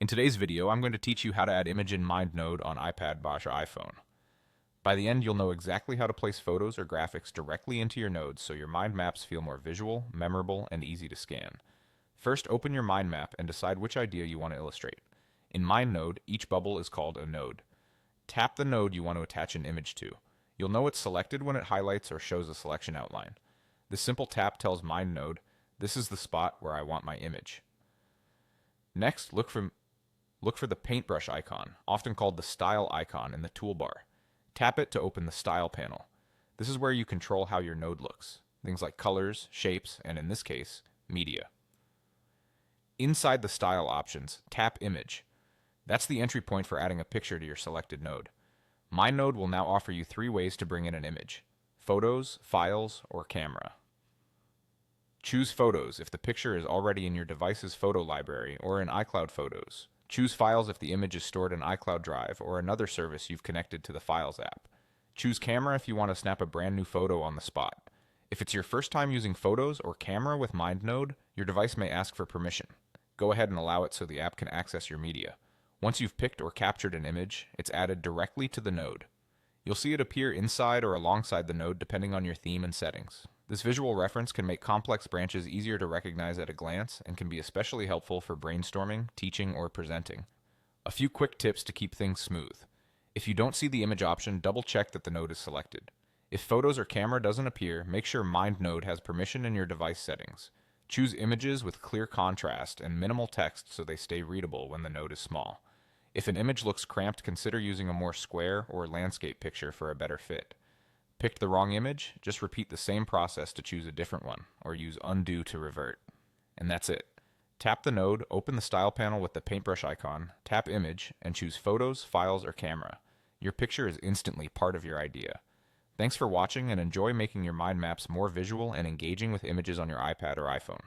In today's video, I'm going to teach you how to add image in Mindnode on iPad, or iPhone. By the end, you'll know exactly how to place photos or graphics directly into your nodes so your mind maps feel more visual, memorable, and easy to scan. First, open your mind map and decide which idea you want to illustrate. In Mindnode, each bubble is called a node. Tap the node you want to attach an image to. You'll know it's selected when it highlights or shows a selection outline. This simple tap tells Mindnode, this is the spot where I want my image. Next, look for the paintbrush icon, often called the style icon in the toolbar. Tap it to open the style panel. This is where you control how your node looks, things like colors, shapes, and in this case, media. Inside the style options, tap image. That's the entry point for adding a picture to your selected node. Mindnode will now offer you 3 ways to bring in an image: photos, files, or camera. Choose Photos if the picture is already in your device's photo library or in iCloud Photos. Choose Files if the image is stored in iCloud Drive or another service you've connected to the Files app. Choose Camera if you want to snap a brand new photo on the spot. If it's your first time using Photos or Camera with Mindnode, your device may ask for permission. Go ahead and allow it so the app can access your media. Once you've picked or captured an image, it's added directly to the node. You'll see it appear inside or alongside the node depending on your theme and settings. This visual reference can make complex branches easier to recognize at a glance and can be especially helpful for brainstorming, teaching, or presenting. A few quick tips to keep things smooth. If you don't see the image option, double check that the node is selected. If Photos or Camera doesn't appear, make sure Mindnode has permission in your device settings. Choose images with clear contrast and minimal text so they stay readable when the node is small. If an image looks cramped, consider using a more square or landscape picture for a better fit. Picked the wrong image? Just repeat the same process to choose a different one, or use undo to revert. And that's it. Tap the node, open the style panel with the paintbrush icon, tap image, and choose Photos, Files, or Camera. Your picture is instantly part of your idea. Thanks for watching, and enjoy making your mind maps more visual and engaging with images on your iPad or iPhone.